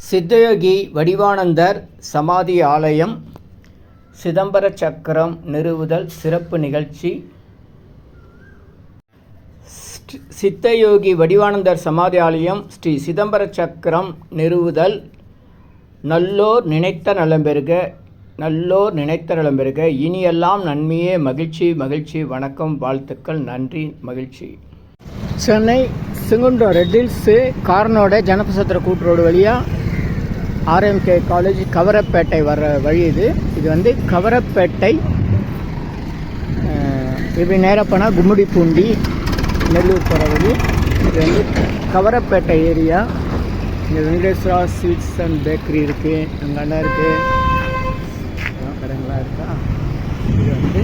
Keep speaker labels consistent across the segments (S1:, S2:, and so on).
S1: சித்தயோகி வடிவானந்தர் சமாதி ஆலயம் சிதம்பர சக்கரம் நிறுவுதல் சிறப்பு நிகழ்ச்சி. சித்தயோகி வடிவானந்தர் சமாதி ஆலயம் ஸ்ரீ சிதம்பர சக்கரம் நிறுவுதல். நல்லோர் நினைத்த நலம் பெறுக, நல்லோர் நினைத்த நலம் பெறுக. இனியெல்லாம் நன்மையே. மகிழ்ச்சி மகிழ்ச்சி. வணக்கம், வாழ்த்துக்கள், நன்றி, மகிழ்ச்சி. சென்னை சிங்குண்டம் ரெட்டில்ஸு கார்னோட ஜனபசத்திர கூட்டுரோடு வழியாக ஆர்எம்கே காலேஜ் கவரப்பேட்டை வர்ற வழி இது. இது வந்து கவரப்பேட்டை. இப்படி நேராக போனால் கும்மிடிப்பூண்டி நெல்லூர் போகிற வழி. இது வந்து கவரப்பேட்டை ஏரியா. இங்கே வெங்கடேஸ்வரா ஸ்வீட்ஸ் அண்ட் பேக்கரி இருக்குது, அங்கே அண்ணா இருக்குது, கடைங்களாம் இருக்கா. இது வந்து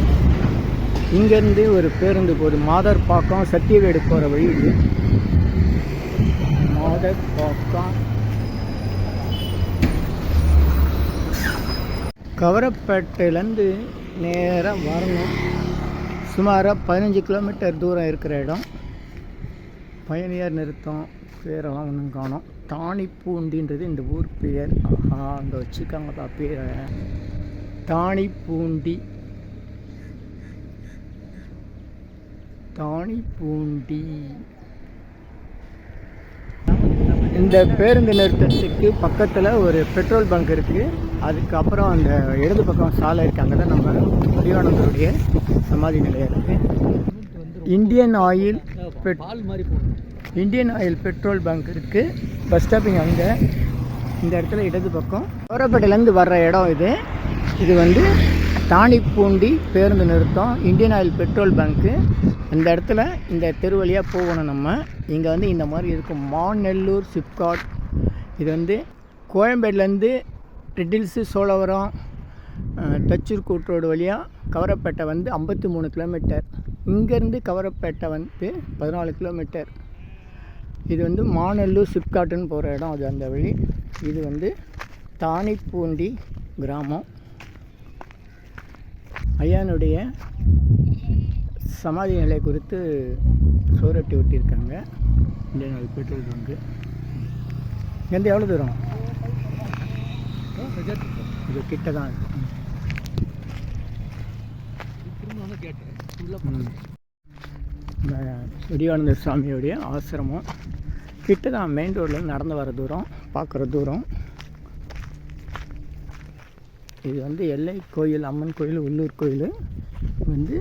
S1: இங்கேருந்து ஒரு பேருந்து போகுது, மாதர்பாக்கம் சத்தியவேடு போகிற வழி இது. மாதர்பாக்கம் கவரப்பேட்டையிலேருந்து நேராக வரணும். சுமாராக 15 கிலோமீட்டர் தூரம் இருக்கிற இடம். பயணியர் நிறுத்தம் பேரெல்லாம் ஒன்றும் காணும். தாணிப்பூண்டின்றது இந்த ஊர் பெயர். அங்கே வச்சுக்காங்கப்பா பேரை, தாணிப்பூண்டி. தாணிப்பூண்டி. இந்த பேருந்து நிறுத்தத்துக்கு பக்கத்தில் ஒரு பெட்ரோல் பங்க் இருக்குது. அதுக்கப்புறம் அந்த இடது பக்கம் சாலை இருக்குது. அங்கே தான் நம்ம வடிவானந்தருடைய சமாதி நிலையம் இருக்குது. இந்தியன் ஆயில் பெட்ரோல் பங்க் இருக்குது. பஸ் ஸ்டாப்பிங் அங்கே. இந்த இடத்துல இடது பக்கம் கவரப்பேட்டையிலேருந்து வர்ற இடம் இது. இது வந்து தாணிப்பூண்டி பேருந்து நிறுத்தம், இந்தியன் ஆயில் பெட்ரோல் பங்க்கு. இந்த இடத்துல இந்த தெரு வழியாக போகணும் நம்ம. இங்கே வந்து இந்த மாதிரி இருக்கும் மாநெல்லூர் சிப்காட். இது வந்து கோயம்பேடுலேருந்து ரெட்டில்ஸு சோழவரம் தச்சூர் கூட்டுரோடு வழியாக கவரப்பேட்டை வந்து 53 கிலோமீட்டர். இங்கேருந்து கவரப்பேட்டை வந்து 14 கிலோமீட்டர். இது வந்து மாநெல்லூர் சிப்காட்டுன்னு போகிற இடம் அது, அந்த வழி. இது வந்து தாணிப்பூண்டி கிராமம். ஐயானுடைய சமாதி நிலை குறித்து சோரட்டி ஒட்டியிருக்காங்க. Indian oil petrol bunk. இங்கேருந்து எவ்வளோ தூரம்? இது கிட்ட தான் இருக்கு. வடிவானந்த சுவாமியுடைய ஆசிரமம் கிட்ட தான். மெயின் ரோட்லேருந்து நடந்து வர தூரம், பார்க்குற தூரம். இது வந்து எல்லை கோயில், அம்மன் கோயில், உள்ளூர் கோயில். வந்து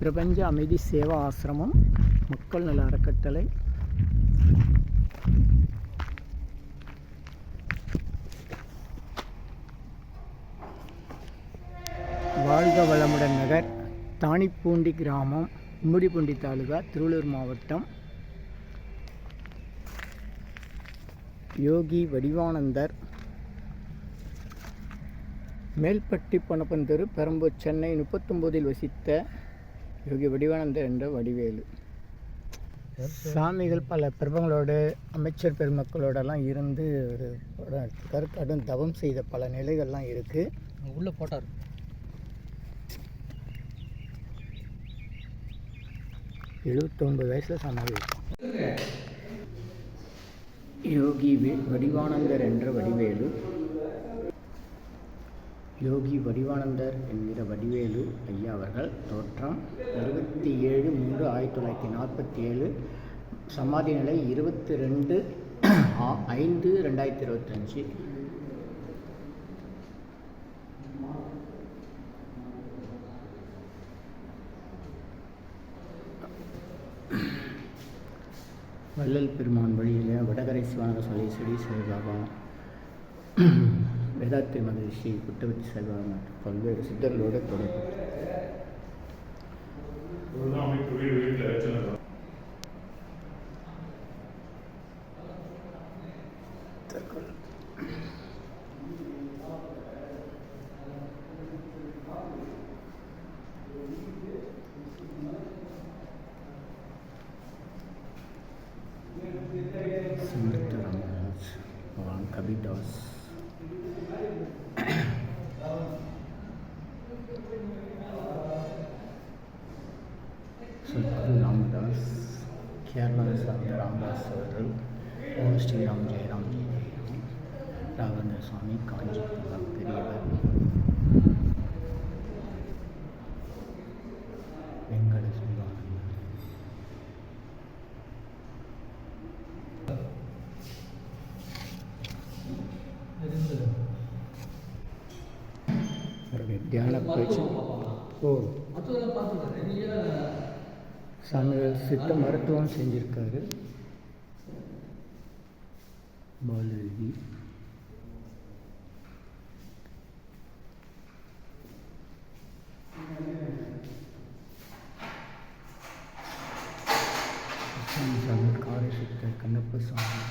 S1: பிரபஞ்ச அமைதி சேவா ஆசிரமம், மக்கள் நல அறக்கட்டளை. வாழ்க வளமுடன் நகர், தாணிப்பூண்டி கிராமம், கும்மிடிப்பூண்டி தாலுகா, திருவள்ளூர் மாவட்டம். யோகி வடிவானந்தர் மேல்பட்டி பொன்னப்பன் தெரு, பெரம்பூர், சென்னை 39 வசித்த யோகி வடிவானந்தர் என்ற வடிவேலு. சாமிகள் பல பிரபங்களோடு, அமைச்சர் பெருமக்களோடெல்லாம் இருந்து ஒரு கருக்கடும் தவம் செய்த பல நிலைகள்லாம் இருக்குது. உள்ளே போட்டார். எழுபத்தொன்பது வயசில் சமாதி. யோகி வடிவானந்தர் என்ற வடிவேலு. யோகி வடிவானந்தர் என்கிற வடிவேலு ஐயா அவர்கள். தோற்றம் 27/3/1947. சமாதி நிலை 22/5/2025. வள்ளல் பெருமான் வழியில் வடகரை சிவானந்த சாலை செடி சாய்பாபா, வேதாத்திரி மகரிஷி, புட்டவத்தி சாய்பாபா மற்றும் பல்வேறு சித்தர்களோடு தொடர்பு. समर्थ रामदास, भगवान कबीरदास, सद्गुरु रामदास, கேரளா சார்ந்த ராமதாஸ் அவர்கள். ஓம் ஸ்ரீராம் ஜெயராம் ஜெய. ராகவேந்திர சுவாமி, காஞ்சிபுரம் பெரியவர், வெங்கட சுவாமி, அவருடைய தியான பயிற்சி சாமிகள் சித்த மருத்துவம் செஞ்சிருக்காரு. பாலாஜி காரை சித்தர், கண்ணப்ப சுவாமி,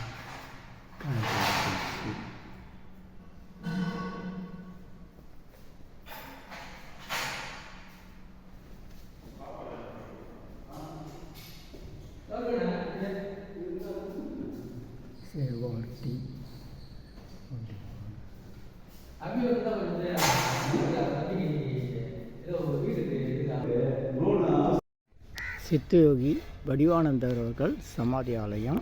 S1: சேவார்த்தி, சித்தயோகி வடிவானந்தர் அவர்கள் சமாதி ஆலயம்.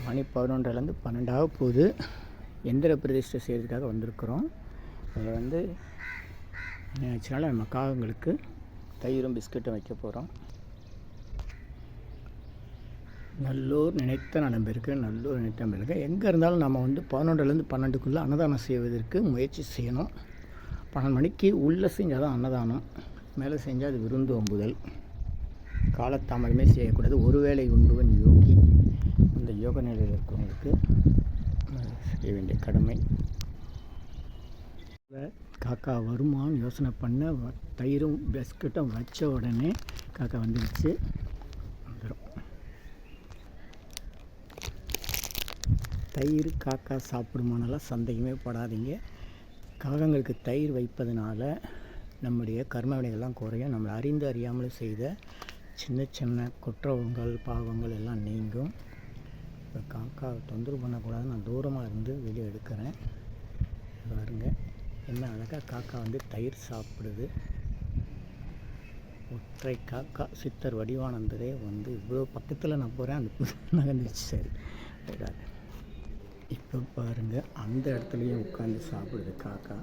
S1: மணி 11லேருந்து 12 போது எந்திர பிரதிஷ்டை செய்கிறதுக்காக வந்திருக்கிறோம். அதில் வந்து ஆச்சுனால நம்ம காகங்களுக்கு தயிரும் பிஸ்கட்டும் வைக்க போகிறோம். நல்லூர் நினைத்த நண்பருக்கு, நல்லூர் நினைத்த நண்பருக்கு எங்கே இருந்தாலும் நம்ம வந்து 11லேருந்து 12க்குள்ளே அன்னதானம் செய்வதற்கு முயற்சி செய்யணும். 12 மணிக்கு உள்ளே செஞ்சால் தான் அன்னதானம், மேலே செஞ்சால் அது விருந்து ஒம்புதல். காலத்தாமதமே செய்யக்கூடாது. ஒருவேளை உண்டுவன் யோகி. அந்த யோக நிலையில் இருக்கிறவங்களுக்கு செய்ய வேண்டிய கடமை. காக்கா வருமானு யோசனை பண்ண தயிரும் பிஸ்கட்டும் வச்ச உடனே காக்கா வந்துடுச்சு. வந்துடும். தயிர் காக்கா சாப்பிடுமானெல்லாம் சந்தேகமே படாதீங்க. காகங்களுக்கு தயிர் வைப்பதனால நம்முடைய கர்ம வினைகள்லாம் குறையும். நம்மளை அறிந்து அறியாமல் செய்த சின்ன சின்ன குற்றங்கள் பாவங்கள் எல்லாம் நீங்கும். இப்போ காக்காவை தொந்தரவு பண்ணக்கூடாது, நான் தூரமாக இருந்து வெளியே எடுக்கிறேன். பாருங்க என்ன அழகாக காக்கா வந்து தயிர் சாப்பிடுது. ஒற்றை காக்கா சித்தர் வடிவானந்தரே வந்து இவ்வளோ பக்கத்தில் நான் போகிறேன், அந்த நகர்ந்துச்சு. சரி, இப்போ பாருங்கள் அந்த இடத்துலையும் உட்காந்து சாப்பிடுது காக்கா.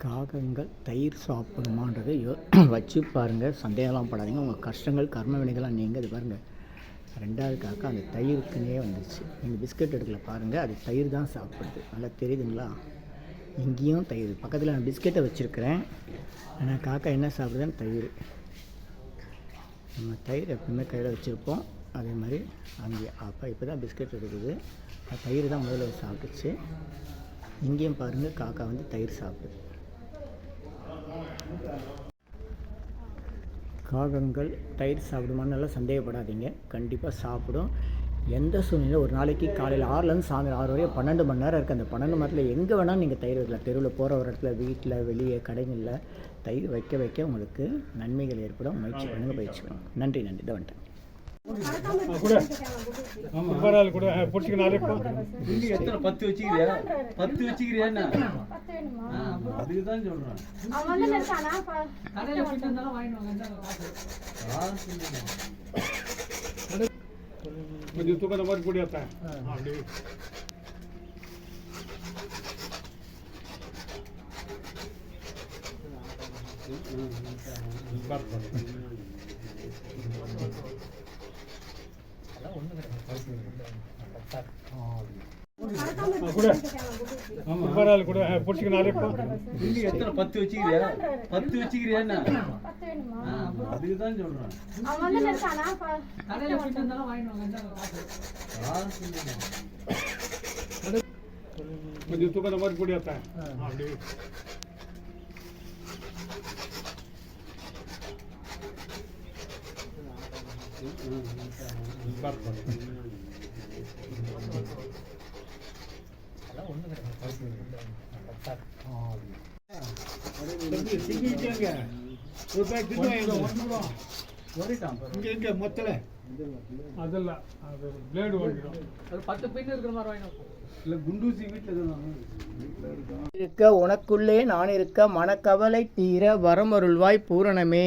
S1: காகங்கள் தயிர் சாப்பிடுமான்றதை வச்சு பாருங்கள், சந்தேகம்லாம் படாதீங்க. உங்கள் கஷ்டங்கள் கர்ம வினைகள்லாம் நீங்கள் அது பாருங்கள். 2வது காக்கா அந்த தயிருக்குன்னே வந்துச்சு. நீங்கள் பிஸ்கட் எடுக்கல பாருங்கள், அது தயிர் தான் சாப்பிடுது. நல்லா தெரியுதுங்களா? இங்கேயும் தயிர் பக்கத்தில் நான் பிஸ்கெட்டை வச்சுருக்கிறேன். ஆனால் காக்கா என்ன சாப்பிடுதுன்னு தயிர். நம்ம தயிர் எப்பவுமே கையில் வச்சுருப்போம், அதே மாதிரி அங்கே அப்போ இப்போ தான் பிஸ்கெட் எடுக்குது. தயிர் தான் முதல்ல சாப்பிட்டுச்சு. இங்கேயும் பாருங்கள் காக்கா வந்து தயிர் சாப்பிடுது. காகங்கள் தயிர் சாப்பிடுமான்னு நல்லா சந்தேகப்படாதீங்க, கண்டிப்பாக சாப்பிடும். எந்த சூழ்நிலை ஒரு நாளைக்கு காலையில் 6லேருந்து சாயந்தரம் 6 வரையும் 12 மணி நேரம் இருக்குது. அந்த 12 மணி நேரத்தில் எங்கே வேணாலும் நீங்கள் தயிர் வைக்கலாம். தெருவில் போகிற ஒரு இடத்துல, வீட்டில், வெளியே, கடைகளில் தயிர் வைக்க வைக்க உங்களுக்கு நன்மைகள் ஏற்படும். முயற்சி பண்ணுங்கள், பயிற்சி பண்ணுங்கள். நன்றி நன்றி. இதை வந்துட்டேன்.
S2: கொஞ்சம் தூக்கம் மாதிரி கூடியாத்தா கொஞ்சம் தூக்கம் மாதிரி கூடியாத்தா
S1: இருக்க உனக்குள்ளே நான் இருக்க மனக்கவலை தீர வரமருள்வாய் பூரணமே.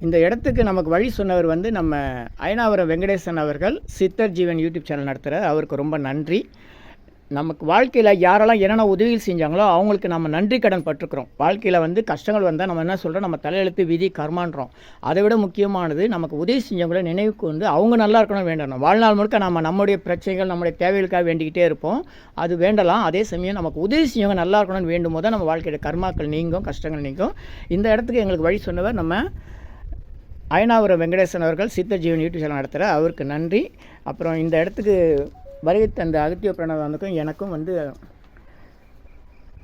S1: இந்த இடத்துக்கு நமக்கு வழி சொன்னவர் வந்து நம்ம அயனாவரம் வெங்கடேசன் அவர்கள் சித்தர் ஜீவன் யூடியூப் சேனல் நடத்துகிறார். அவருக்கு ரொம்ப நன்றி. நமக்கு வாழ்க்கையில் யாரெல்லாம் என்னென்ன உதவி செஞ்சாங்களோ அவங்களுக்கு நம்ம நன்றி கடன் பட்டிருக்கிறோம். வாழ்க்கையில் வந்து கஷ்டங்கள் வந்தால் நம்ம என்ன சொல்கிறோம், நம்ம தலையெழுத்து விதி கர்மான்றோம். அதை விட முக்கியமானது நமக்கு உதவி செஞ்சவங்கள நினைவுக்கு வந்து அவங்க நல்லா இருக்கணும் வேண்டணும். வாழ்நாள் முழுக்க நம்ம நம்முடைய பிரச்சனைகள் நம்முடைய தேவைகளுக்காக வேண்டிக்கிட்டே இருப்போம். அது வேண்டலாம். அதே சமயம் நமக்கு உதவி செஞ்சவங்க நல்லா இருக்கணும்னு வேண்டும் போது நம்ம வாழ்க்கையோட கர்மாக்கள் நீங்கும், கஷ்டங்கள் நீங்கும். இந்த இடத்துக்கு எங்களுக்கு வழி சொன்னவர் நம்ம அயனாவரம் வெங்கடேசன் அவர்கள் சித்தர் ஜீவன் யூடியூப் சேனல் நடத்துகிறார். அவருக்கு நன்றி. அப்புறம் இந்த இடத்துக்கு வருகை தந்த அகத்திய பிரணவானுக்கும் எனக்கும் வந்து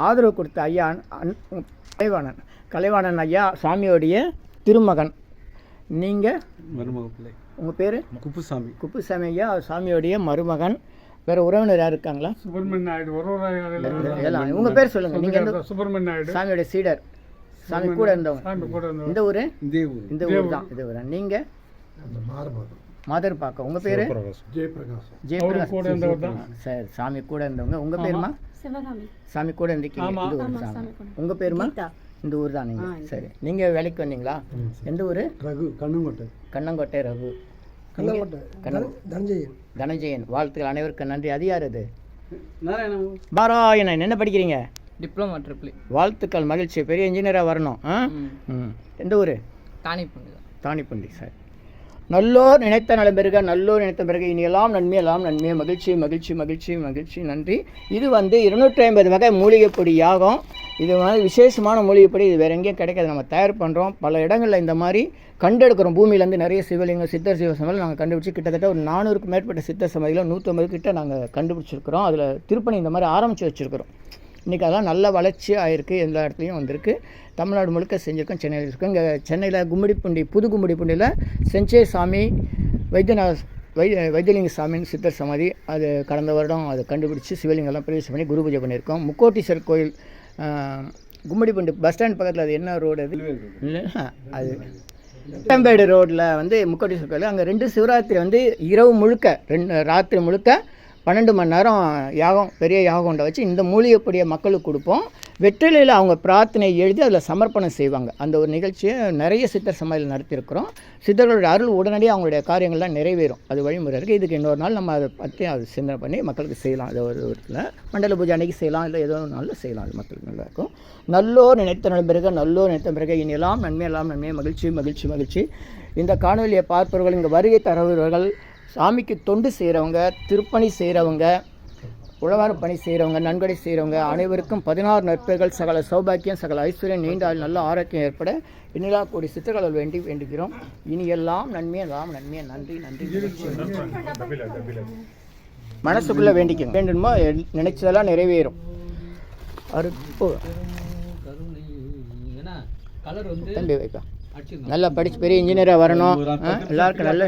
S1: ஆதரவு கொடுத்த ஐயா கலைவாணன் ஐயா சாமியோடைய திருமகன். நீங்கள்
S2: மருமக பிள்ளை.
S1: உங்கள் பேர்?
S2: குப்புசாமி
S1: ஐயா சாமியோடைய மருமகன். வேறு உறவினர் யார் இருக்காங்களா?
S2: சுப்பிரமணிய நாயுடு.
S1: எல்லாம் உங்கள் பேர் சொல்லுங்கள். நீங்கள்
S2: சுப்பிரமணிய நாயுடு
S1: சாமியோடைய சீடர், சாமி கூட இருந்தவங்க. இந்த ஊர்? இந்த ஊர் தான். இது ஊர். நீங்கள்? மாதர்பாக்கம். உங்கள் பேர்? ஜெயபிரகாஷ். சரி, சாமி கூட இருந்தவங்க. உங்கள் பேருமா? சாமி கூட இருந்திருக்கீங்க. இந்த ஊர் சாமி. உங்கள் பேருமா? இந்த ஊர் தான் நீங்கள். சரி, நீங்கள் வேலைக்கு வந்தீங்களா? எந்த ஊர்?
S2: ரகு.
S1: கண்ணங்கோட்டை ரகு. தனஞ்சயன். வாழ்த்துக்கள், அனைவருக்கும் நன்றி. அது யார்? அது பாராயணன். என்ன படிக்கிறீங்க?
S3: Diploma triple.
S1: வாழ்த்துக்கள், மகிழ்ச்சி. பெரிய இன்ஜினியராக வரணும். எந்த ஊர்? தானிப்பண்டி. சரி. நல்லோர் நினைத்த நலம் பெறுக, நல்லோர் நினைத்த பிறகு இனியெல்லாம் நன்மை, எல்லாம் நன்மை. மகிழ்ச்சி மகிழ்ச்சி மகிழ்ச்சி மகிழ்ச்சி. நன்றி. இது வந்து 250 வகை மூலிகைப்பொடி யாகம். இது மாதிரி விசேஷமான மூலிகைப்பொடி. இது வேறு எங்கேயும் கிடைக்காது. நம்ம தயார் பண்ணுறோம். பல இடங்களில் இந்த மாதிரி கண்டெடுக்கிறோம். பூமியிலேருந்து நிறைய சிவலிங்கம், சித்தர் சிவ சமாதிகள் நாங்கள் கண்டுபிடிச்சி கிட்டத்தட்ட ஒரு 400க்கும் மேற்பட்ட சித்தர் சமாதிகள் 150 கிட்ட நாங்கள் கண்டுபிடிச்சிருக்கிறோம். அதில் திருப்பணி இந்த மாதிரி ஆரம்பித்து வச்சுருக்கிறோம். இன்றைக்கி அதெல்லாம் நல்ல வளர்ச்சி ஆகிருக்கு. எல்லா இடத்துலையும் வந்திருக்கு. தமிழ்நாடு முழுக்க செஞ்சுருக்கோம். சென்னையில் இருக்கும். இங்கே சென்னையில் கும்மிடிப்பூண்டி, புது கும்மிடிப்பூண்டியில் செஞ்சே சாமி வைத்தியலிங்க சாமின்னு சித்தர் சமாதி. அது கடந்த வருடம் அதை கண்டுபிடிச்சி சிவலிங்கெல்லாம் பிரவேசம் பண்ணி குரு பூஜை பண்ணியிருக்கோம். முக்கோட்டீஸ்வரர் கோயில் கும்மிடிப்பூண்டி பஸ் ஸ்டாண்ட் பக்கத்தில். அது என்ன ரோடு? அது இல்லை, அது கோயம்பேடு ரோட்டில் வந்து முக்கோட்டீஸ்வரர் கோயில். அங்கே 2 சிவராத்திரி வந்து இரவு முழுக்க, ராத்திரி முழுக்க 12 மணி நேரம் யாகம், பெரிய யாகம் கொண்ட வச்சு இந்த மூலிகைப்பொடியை மக்களுக்கு கொடுப்போம். வெற்றிலையில் அவங்க பிரார்த்தனை எழுதி அதில் சமர்ப்பணம் செய்வாங்க. அந்த ஒரு நிகழ்ச்சியை நிறைய சித்தர் சமாதியில் நடத்தியிருக்கிறோம். சித்தர்களுடைய அருள் உடனடியாக அவங்களுடைய காரியங்கள்லாம் நிறைவேறும். அது வழிமுறை இருக்குது. இதுக்கு இன்னொரு நாள் நம்ம அதை பற்றி அது சிந்தனை பண்ணி மக்களுக்கு செய்யலாம். அது ஒரு இடத்துல மண்டல பூஜை அன்றைக்கி செய்யலாம், இல்லை ஏதோ ஒரு நாளில் செய்யலாம். அது மக்களுக்கு நல்லாயிருக்கும். நல்லோர் நினைத்த நலம் பிறகு, நல்லோர் நினைத்த பிறகு இனியெல்லாம் நன்மை, எல்லாம் நன்மை. மகிழ்ச்சி மகிழ்ச்சி மகிழ்ச்சி. இந்த காணொலியை பார்ப்பவர்கள், இங்கே வருகை தரவர்கள், சாமிக்கு தொண்டு செய்கிறவங்க, திருப்பணி செய்கிறவங்க, உழவார பணி செய்கிறவங்க, நன்கொடை செய்கிறவங்க அனைவருக்கும் 16 நற்பெயர்கள், சகல சௌபாக்கியம், சகல ஐஸ்வர்யம், நீண்ட நல்ல ஆரோக்கியம் ஏற்பட இனிலா கோடி சித்தர்கள் வேண்டுகிறோம். இனி எல்லாம் நன்மை, எல்லாம் நன்மை. நன்றி நன்றி. மனசுக்குள்ளே வேண்டிக்கணும். வேண்டுமோ நினைச்சதெல்லாம் நிறைவேறும். தம்பி வைப்பா, நல்லா படித்து பெரிய இன்ஜினியராக வரணும். எல்லாருக்கும் நல்ல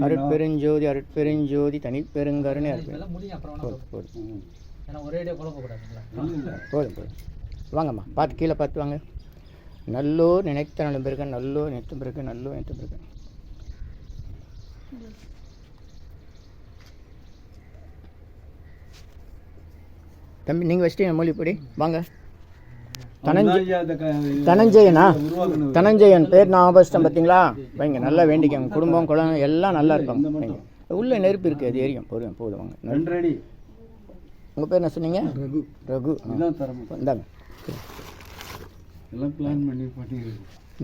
S1: அருட்பெருஞ்சோதி அருட்பெருஞ்சோதி தனிப்பெருங்கருணை. போதும். வாங்கம்மா, பார்த்து கீழே பார்த்து வாங்க. நல்லோர் நினைத்த நலம் பெருக, நல்லோர் நினைத்த பிறகு, நல்லோர் நினைத்த பிறகு. தம்பி நீங்கள் வச்சுட்டு மூலிப்பொடி வாங்க. தனஞ்சயனா? தனஞ்சயன் பேர் நான் ஆபஸ்டம் பார்த்தீங்களா? வைங்க, நல்லா வேண்டிக்கோங்க. குடும்பம் குழந்தை எல்லாம் நல்லா இருப்பாங்க. வைங்க. உள்ளே நெருப்பு இருக்குது, அது எரியும். போதும் வாங்க. உங்கள் பேர் என்ன சொன்னீங்க? ரகு. இந்தாங்க.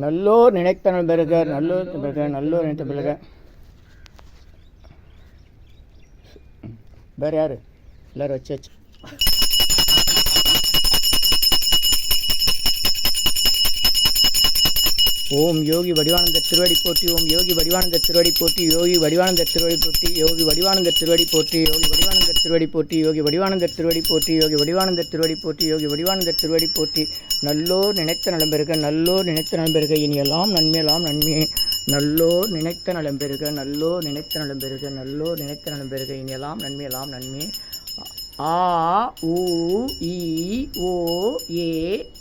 S1: நல்லோர் நினைத்த பிறகு, நல்லோர் பிறகு, நல்லோர் நினைத்த பிறகு. வேறு யார்? எல்லோரும் வச்சாச்சு. ஓம் யோகி வடிவானந்த திருவடி போற்றி, ஓம் யோகி வடிவானந்த திருவடி போற்றி, யோகி வடிவானந்த திருவடி போற்றி, யோகி வடிவானந்த திருவடி போற்றி, யோகி வடிவானந்த திருவடி போற்றி, யோகி வடிவானந்த திருவடி போற்றி, யோகி வடிவானந்த திருவடி போற்றி, யோகி வடிவானந்த திருவடி போற்றி. நல்லோர் நினைத்த நலம் பெறுக, நல்லோர் நினைத்த நலம் பெறுக இனியெல்லாம் நன்மை, எல்லாம் நன்மை. நல்லோர் நினைத்த நலம் பெறுக, நல்லோர் நினைத்த நலம் பெறுக, நல்லோர் நினைத்த நலம் பெறுக இனியெல்லாம் நன்மை, எல்லாம் நன்மை. ஆ உ இ ஓ ஏ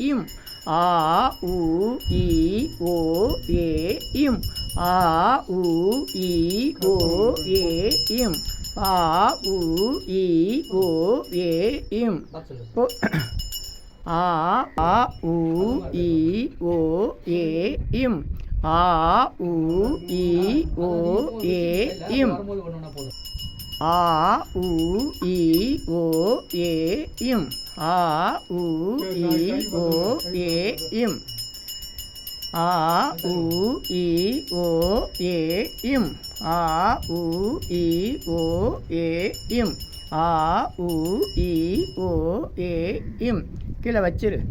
S1: இம். ஆ உ இ ஓ ஏ இம். ஆ உ இ ஓ ஏ இம். ஆ உ இ ஓ ஏ இம். ஆ உ இ ஓ ஏ இம். ஆ உ இ ஓ ஏ இம்.
S4: வரும்போது ஒன்று ஒன்றா போதும்.
S1: ஆ உ இ ஓ ஏ இம். ஆ உ இ ஓ ஏ இம். ஆ உ இ ஓ ஏ இம். ஆ உ இ ஓ ஏ இம். ஆ உ இ ஓ ஏ இம். கீழே வச்சிரு.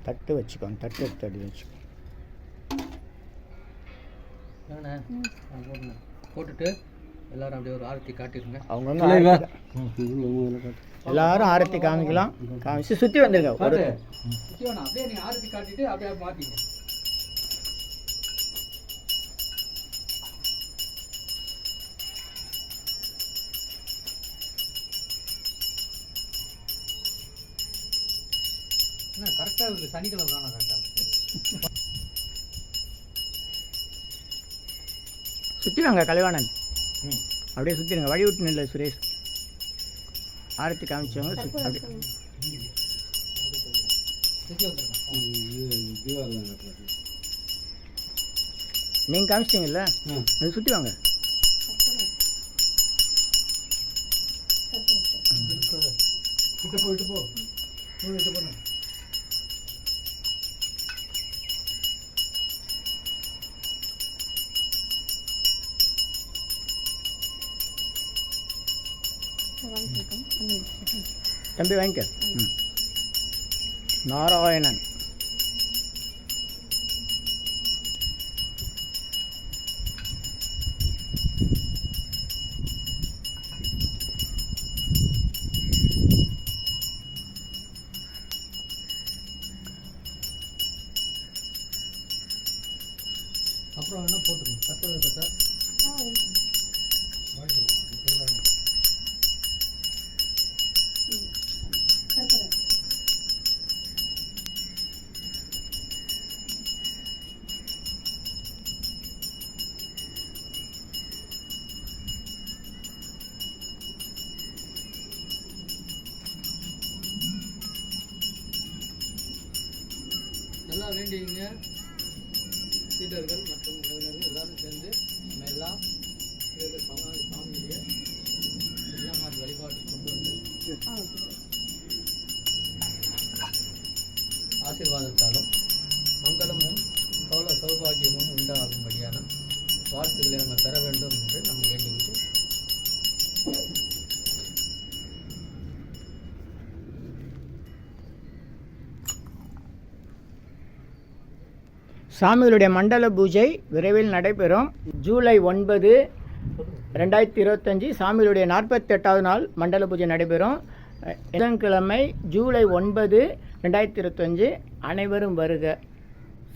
S1: தட்டு வச்சுக்கோங்க, தட்டு எடுத்து அடி வச்சுக்கோங்க.
S4: ஏண்ணே போட்டுட்டு எல்லாரும் அப்படியே ஒரு ஆரத்தி காட்டிடுங்க.
S1: அவங்க வந்து எல்லாரும் ஆரத்தி காமிக்கலாம். காமிச்சு சுற்றி வந்துருங்க. ஒரு
S4: அப்படியே நீ ஆரத்தி காட்டிட்டு அப்படியே மாற்றிங்க. என்ன கரெக்டாக இருக்குது, சனிக்கிழமை தானே கரெக்டாக இருக்குது.
S1: சுற்றிடுவாங்க கலைவாணன். அப்படியே சுற்றிடுங்க. வழி விட்டு நில்ல சுரேஷ். ஆரத்தி காமிச்சவங்க அப்படியே நீங்கள் காமிச்சிட்டிங்கல்ல, அது சுற்றி வாங்க.
S2: போயிட்டு போ போன
S1: தம்பி வாங்கிக்க. நாராயணன்.
S4: அப்புறம் என்ன போட்டுருங்க சட்டை இருக்கா சார்? நல்லா வேண்டியங்க சீடர்கள் மற்றும் உறவினர்கள் எல்லாரும் சேர்ந்து நம்ம எல்லாம் சாமியுடைய எல்லாம் மாதிரி வழிபாடு கொண்டு வந்து ஆசீர்வாதத்தாலும் மங்களமும் சௌபாகியமும் உண்டாகும்படியான வாழ்த்துக்களை நம்ம பெற வேண்டும் என்று நம்ம வேண்டிக்கிட்டு
S1: சாமிகளுடைய மண்டல பூஜை விரைவில் நடைபெறும். ஜூலை 9, 2025 சாமிகளுடைய 48வது நாள் மண்டல பூஜை நடைபெறும். புதன்கிழமை ஜூலை 9, 2025 அனைவரும் வருக,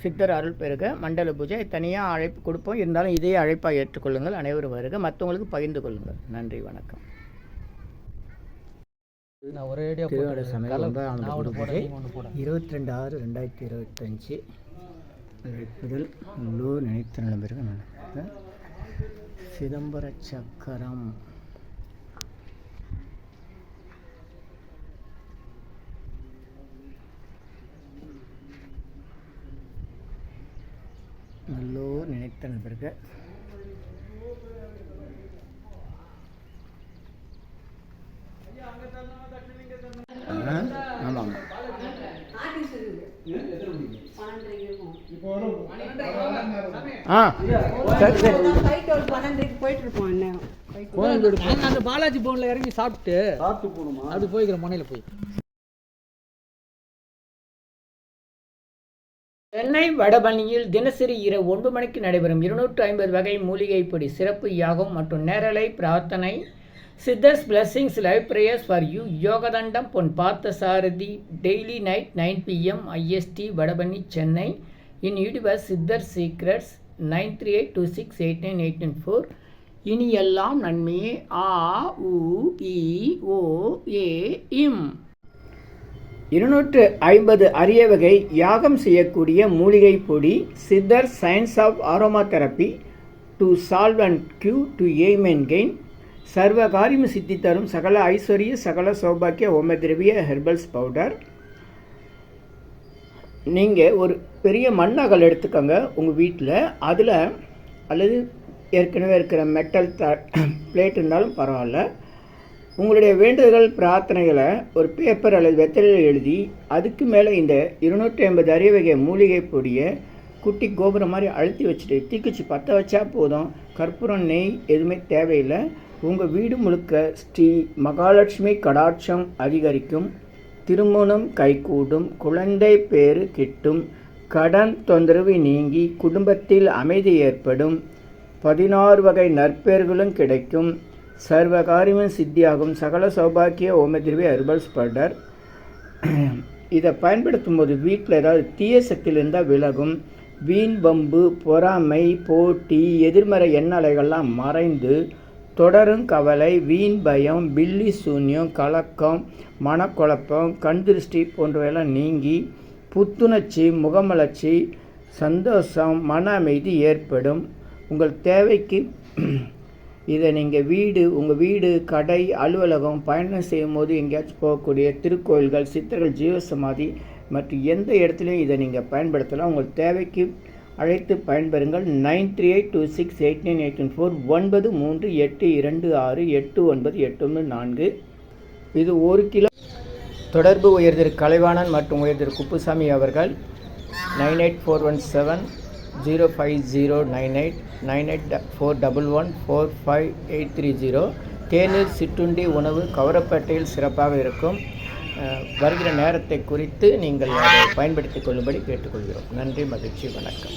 S1: சித்தர் அருள் பெறுக. மண்டல பூஜை தனியாக அழைப்பு கொடுப்போம், இருந்தாலும் இதே அழைப்பாக ஏற்றுக்கொள்ளுங்கள். அனைவரும் வருக, மற்றவங்களுக்கு பகிர்ந்து கொள்ளுங்கள். நன்றி, வணக்கம். திருவாட சமயம் 9ஆம் பூஜை 22/6/2025 முதல் உள்ளூர் நினைத்த நிலம்பெருக நடந்த சிதம்பர சக்கரம். நல்லோர் நினைத்த நிலம்பெருக. ஆமாம்,
S4: அந்த பாலாஜி பவன்ல இறங்கி சாப்பிட்டு போகணுமா? அது போய்க்கிற மனையில போய்
S1: சென்னை வடபழனியில் தினசரி இரவு 9 மணிக்கு நடைபெறும் 250 வகை மூலிகை பொடி சிறப்பு யாகம் மற்றும் நேரலை பிரார்த்தனை. Siddhars blessings live prayers for you. யோகதண்டம் Pon Parthasarathi. Daily night 9 PM IST Vadapalani Chennai. In universe Siddhar secrets 9382689894. இனி எல்லாம் நன்மையே. ஆ உ இ ஓ ஏ இம். 250 அரிய வகை யாகம் செய்யக்கூடிய மூலிகை பொடி. Siddhar science of aroma therapy to solve and cue to aim and gain. சர்வ காரியம் சித்தி தரும் சகல ஐஸ்வர்ய சகல சௌபாக்கிய ஓமதிரவிய ஹெர்பல்ஸ் பவுடர். நீங்கள் ஒரு பெரிய மண்ணகல் எடுத்துக்கோங்க உங்கள் வீட்டில். அதில் அல்லது ஏற்கனவே இருக்கிற மெட்டல் பிளேட் இருந்தாலும் பரவாயில்ல. உங்களுடைய வேண்டுதல்கள் பிரார்த்தனைகளை ஒரு பேப்பர் அல்லது வெத்தலையில் எழுதி அதுக்கு மேலே இந்த 250 அரிய வகை மூலிகை பொடியை குட்டி கோபுரம் மாதிரி அழுத்தி வச்சுட்டு தீக்குச்சி பற்ற வச்சா போதும். கற்பூரம் நெய் எதுவுமே தேவையில்லை. உங்கள் வீடு முழுக்க ஸ்ரீ மகாலட்சுமி கடாட்சம் அதிகரிக்கும். திருமணம் கைகூடும். குழந்தை பேறு கிட்டும். கடன் தொந்தரவு நீங்கி குடும்பத்தில் அமைதி ஏற்படும். 16 வகை நற்பெயர்களும் கிடைக்கும். சர்வகாரியமும் சித்தியாகும். சகல சௌபாக்கிய ஓமதிரவி ஹெர்பல்ஸ் பவுடர். இதை பயன்படுத்தும் போது வீட்டில் ஏதாவது தீய சக்தியில் இருந்தால் விலகும். வீண் வம்பு பொறாமை போட்டி எதிர்மறை எண்ணலைகள்லாம் மறைந்து தொடரும் கவலை வீண் பயம் பில்லி சூன்யம் கலக்கம் மனக்குழப்பம் கண் திருஷ்டி போன்றவையெல்லாம் நீங்கி புத்துணர்ச்சி முகமலர்ச்சி சந்தோஷம் மன அமைதி ஏற்படும். உங்கள் தேவைக்கு இதை நீங்கள் உங்கள் வீடு கடை அலுவலகம் பயணம் செய்யும் போது எங்கேயாச்சும் போகக்கூடிய திருக்கோயில்கள் சித்தர்கள் ஜீவசமாதி மற்றும் எந்த இடத்துலையும் இதை நீங்கள் பயன்படுத்தலாம். உங்கள் தேவைக்கு அழைத்து பயன்பெறுங்கள். 9382689894 9382268984. இது 1 கிலோ. தொடர்பு உயர்திரு கலைவாணன் மற்றும் உயர்திரு குப்புசாமி அவர்கள் 9841705098 9841145830. தேநீர் சிற்றுண்டி உணவு கவரப்பேட்டையில் சிறப்பாக இருக்கும். வருகிற நேரத்தை குறித்து நீங்கள் அதை பயன்படுத்திக் கொள்ளும்படி கேட்டுக்கொள்கிறோம். நன்றி, மகிழ்ச்சி, வணக்கம்.